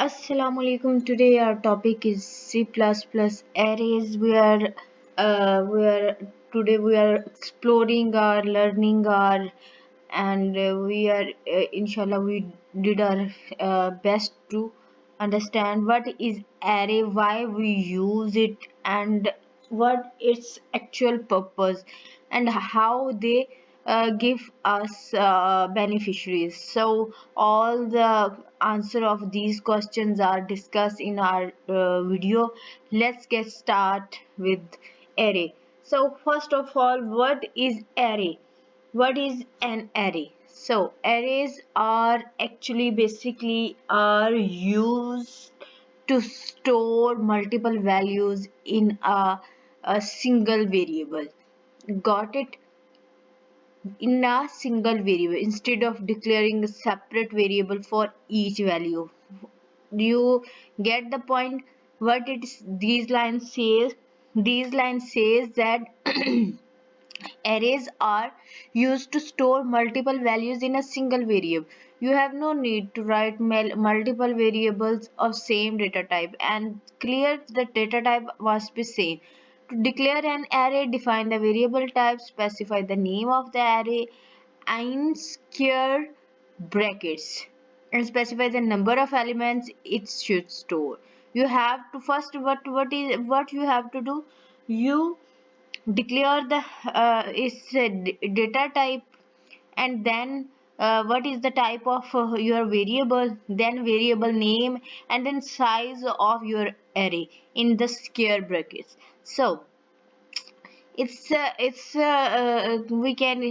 Assalamualaikum. Today our topic is C++ arrays. We are exploring our learning our and we are inshallah we did our best to understand what is array, why we use it, and what its actual purpose, and how they give us beneficiaries. So all the answer of these questions are discussed in our video. Let's get start with array. So first of all, what is array? What is an array? So arrays are actually basically are used to store multiple values in a single variable. Got it? In a single variable instead of declaring a separate variable for each value. Do you get the point? What these lines says? These lines says that arrays are used to store multiple values in a single variable. You have no need to write multiple variables of same data type, and clear the data type must be same. To declare an array, define the variable type, specify the name of the array in square brackets, and specify the number of elements it should store. You have to first what you have to do. You declare the data type, and then what is the type of your variable, then variable name, and then size of your array in the square brackets. So we can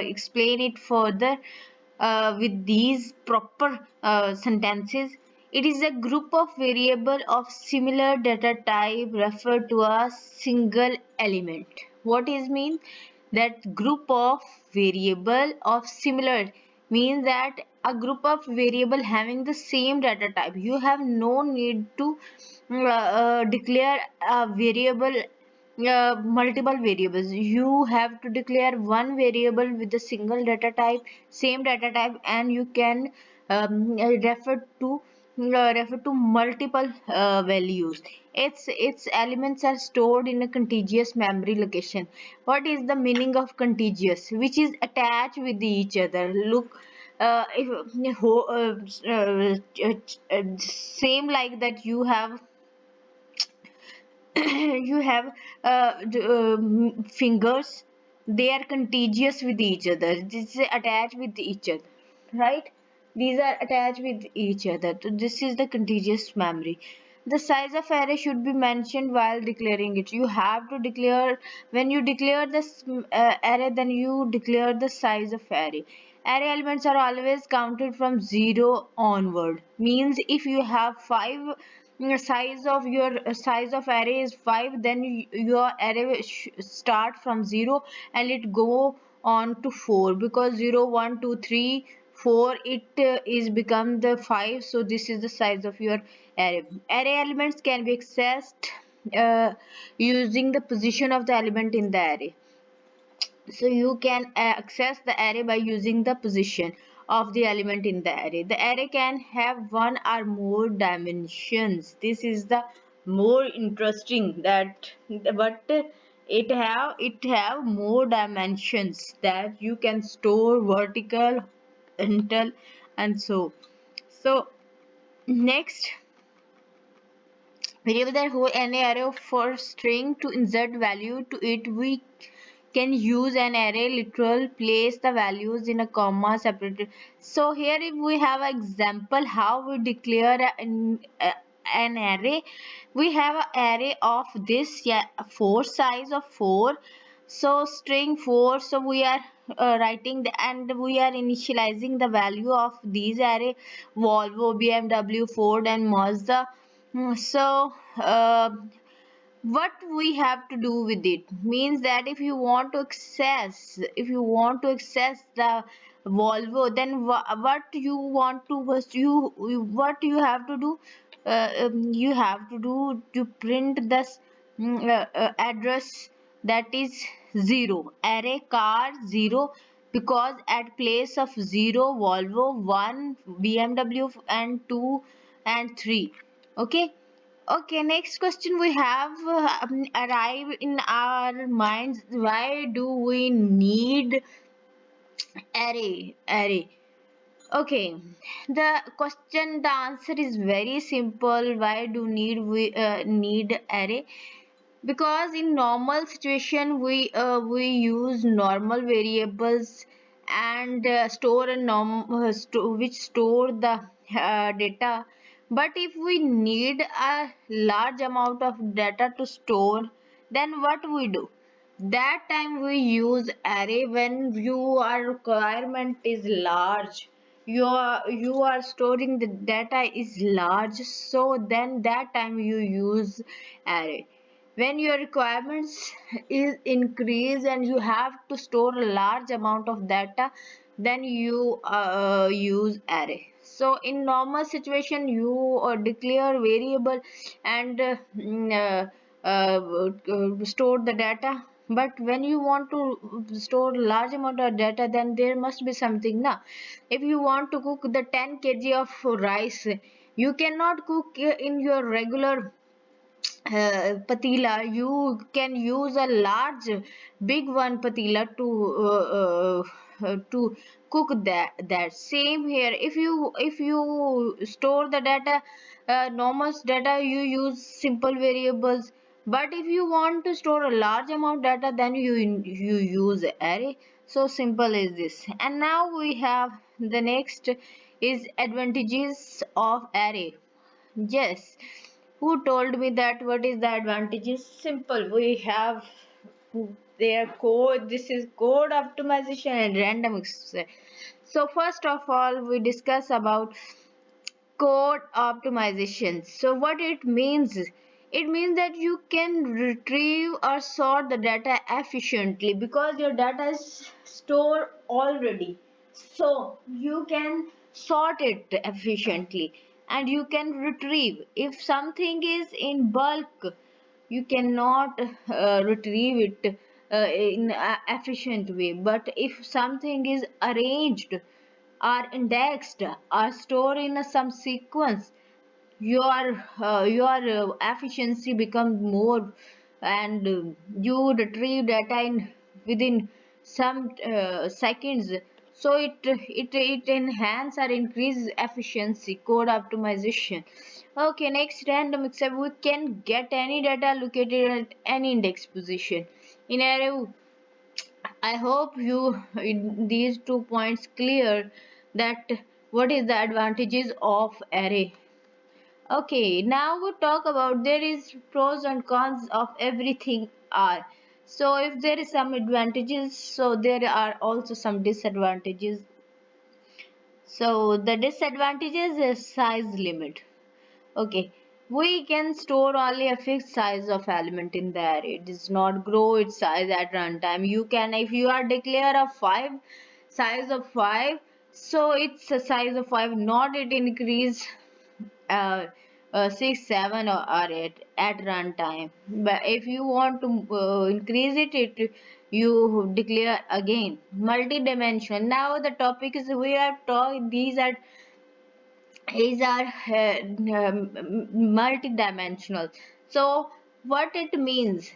explain it further with these proper sentences. It is a group of variable of similar data type referred to as single element. What is mean? That group of variable of similar means that a group of variable having the same data type. You have no need to declare a variable multiple variables. You have to declare one variable with a single data type, same data type, and you can refer to multiple values. Its elements are stored in a contiguous memory location. What is the meaning of contiguous? Which is attached with each other. Look, if same like that you have you have fingers. They are contiguous with each other. This is attached with each other, right? These are attached with each other. So this is the contiguous memory. The size of array should be mentioned while declaring it. You have to declare when you declare this array, then you declare the size of array. Array elements are always counted from 0 onward. Means if you have 5, size of array is 5, then your array start from 0 and it go on to 4, because 0 1 2 3 4 it is become the 5. So this is the size of your array. Array elements can be accessed using the position of the element in the array. So you can access the array by using the position of the element in the array. The array can have one or more dimensions. This is the more interesting that, but it have more dimensions, that you can store vertical, horizontal, and so next, variable that hold any array for string. To insert value to it, we can use an array literal, place the values in a comma separated. So here if we have an example how we declare an array. We have an array of this, yeah, 4, size of 4. So string 4, so we are writing the, and we are initializing the value of these array: Volvo, BMW, Ford, and Mazda. So what we have to do with it means that if you want to access the Volvo, then what you want to was what you have to do, you have to do to print this address, that is 0, array car 0, because at place of 0 Volvo, 1 BMW, and 2 and 3. Okay. Okay, next question we have arrive in our minds. Why do we need array? Okay, the answer is very simple. Why do need array? Because in normal situation we use normal variables and store a which store the data. But if we need a large amount of data to store, then what we do? That time we use array. When your requirement is large, you are storing the data is large, so then that time you use array. When your requirements is increase and you have to store a large amount of data, then you use array. So in normal situation you declare variable and store the data. But when you want to store large amount of data, then there must be something now. If you want to cook the 10 kg of rice, you cannot cook in your regular patila. You can use a large big one patila to cook that same here. If you store the data, normal data, you use simple variables. But if you want to store a large amount data, then you use array. So simple is this. And now we have the next is advantages of array. Yes. Who told me that? What is the advantages? Simple. We have their code. This is code optimization and random access. So first of all, we discuss about code optimization. So what it means? It means that you can retrieve or sort the data efficiently because your data is stored already. So you can sort it efficiently and you can retrieve. If something is in bulk, you cannot retrieve it in an efficient way. But if something is arranged are indexed or stored in some sequence, your efficiency becomes more, and you retrieve data in within some seconds. So it enhance or increase efficiency. Code optimization. Okay, next random except we can get any data located at any index position in array. I hope you these 2 points clear that what is the advantages of array. Okay, now we talk about there is pros and cons of everything are. So if there is some advantages, so there are also some disadvantages. So the disadvantages is size limit. Okay, we can store only a fixed size of element in the array. It does not grow its size at runtime. You can, if you are declare a 5, size of 5, so it's a size of 5, not it increase 6, 7 or 8 at runtime. But if you want to increase it, you declare again. Multi-dimensional. Now the topic is we are talking. These are multi-dimensional. So what it means?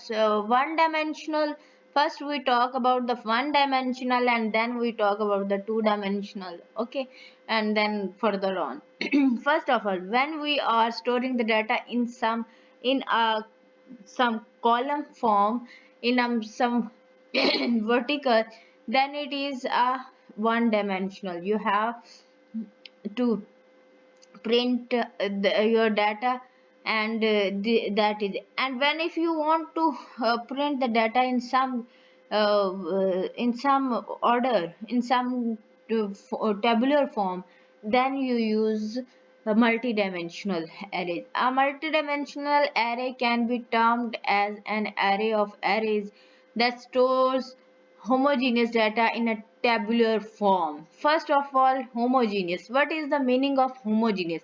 So one dimensional. First we talk about the one dimensional and then we talk about the two dimensional. Okay, and then further on. First of all, when we are storing the data in a some column form in some vertical, then it is a one dimensional. You have to print your data, and that is. And when if you want to print the data in some order, in some tabular form, then you use a multidimensional array. A multidimensional array can be termed as an array of arrays that stores homogeneous data in a tabular form. First of all, homogeneous. What is the meaning of homogeneous?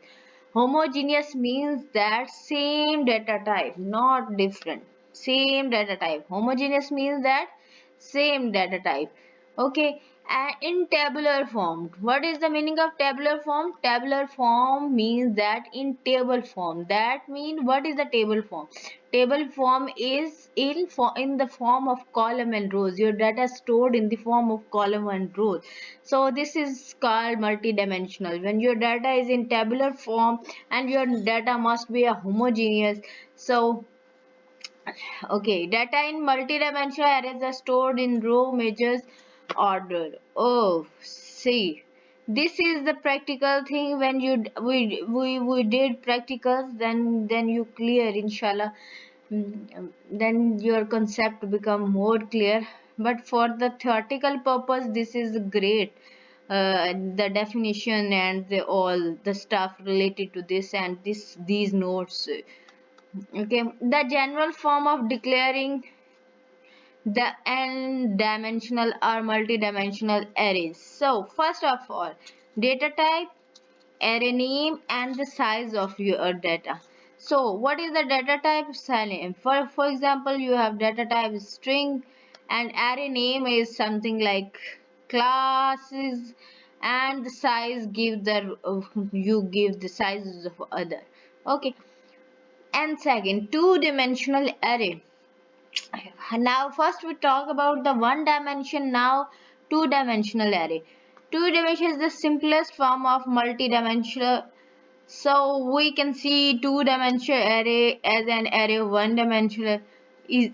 Homogeneous means that same data type, not different. Same data type. Homogeneous means that same data type. Okay. in tabular form. What is the meaning of tabular form? Tabular form means that in table form. That means, what is the table form? Table form is in the form of column and rows. Your data is stored in the form of column and rows. So this is called multidimensional. When your data is in tabular form and your data must be a homogeneous. So okay, data in multidimensional arrays are stored in row measures order. Oh, see, this is the practical thing. When we did practicals, then you clear, inshallah. Then your concept become more clear. But for the theoretical purpose, this is great. The definition and all the stuff related to this and these notes. Okay, the general form of declaring the n-dimensional or multidimensional arrays. So first of all, data type, array name, and the size of your data. So what is the data type? Name. For example, you have data type string, and array name is something like classes, and the size give the you give the sizes of other. Okay, and second, two-dimensional array. Now first we talk about the one dimension, now two-dimensional array. Two dimension is the simplest form of multi-dimensional. So we can see two-dimensional array as an array of one dimensional is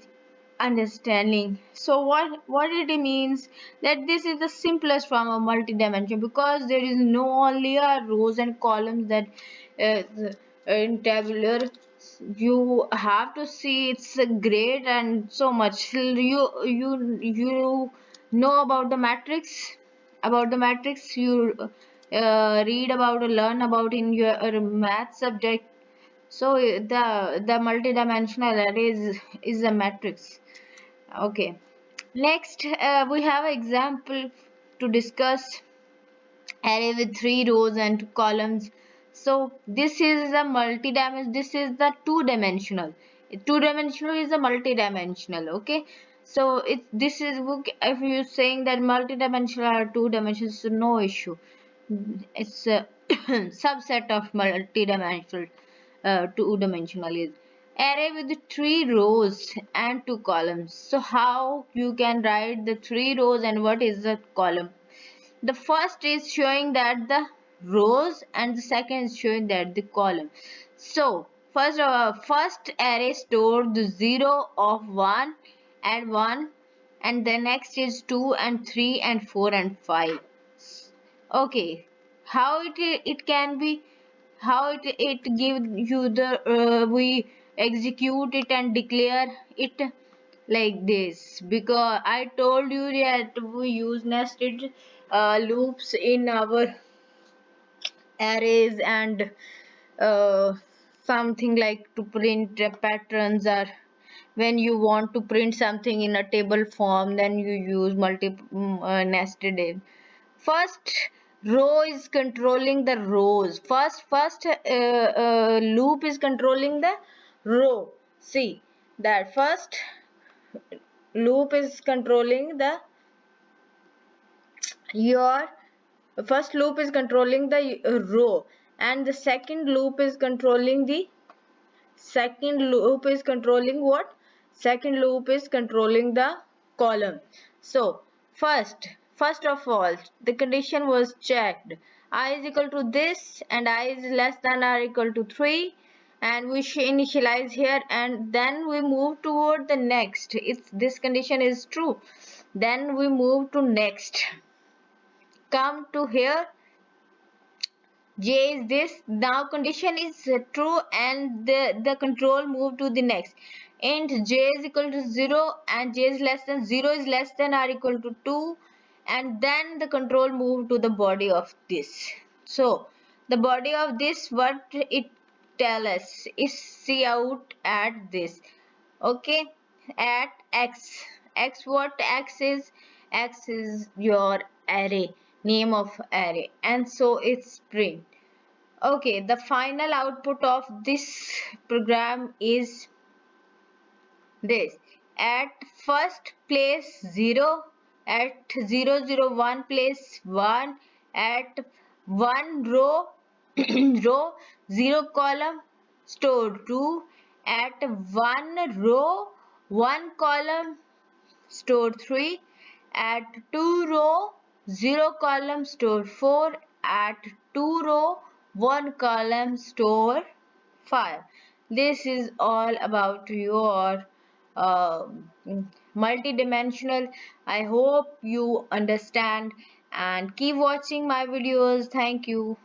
understanding. So what it means that this is the simplest form of multi-dimension, because there is no only a rows and columns that uh, in tabular you have to see. It's great and so much. You know about the matrix. About the matrix you read about or learn about in your math subject. So the multidimensional array is a matrix. Okay, next we have an example to discuss. Array with three rows and two columns. So this is a multi-dimensional. This is the two-dimensional. Two-dimensional is a multi-dimensional. Okay, so this is, if you're saying that multi-dimensional or two dimensions, so no issue. It's a subset of multi-dimensional. Two-dimensional is array with three rows and two columns. So how you can write the three rows and what is the column? The first is showing that the rows and the second is showing that the column. So first array stored the 0 of 1 and 1, and the next is 2 and 3 and 4 and 5. Okay, how it can be, how it give you the we execute it and declare it like this, because I told you that we use nested loops in our arrays, and uh, something like to print patterns, or when you want to print something in a table form, then you use nested in. First row is controlling the rows. First loop is controlling the row. See that first loop is controlling the your first loop is controlling the row, and the second loop is controlling the second loop is controlling what? Second loop is controlling the column. So first of all, the condition was checked. I is equal to this and I is less than or equal to 3, and we initialize here, and then we move toward the next. If this condition is true, then we move to next. Come to here, j is this. Now condition is true and the control move to the next. Int j is equal to 0 and j is less than 0 is less than or equal to 2, and then the control move to the body of this. So the body of this, what it tell us is see out at this. Okay, at x what x is your array, name of array, and so it's print. Okay, the final output of this program is this. At first place 0, at 001 place 1 at 1 row row 0 column store 2 at 1 row 1 column store 3 at 2 row 0 column store 4 at 2 row 1 column store 5. This is all about your uh, multidimensional. I hope you understand and keep watching my videos. Thank you.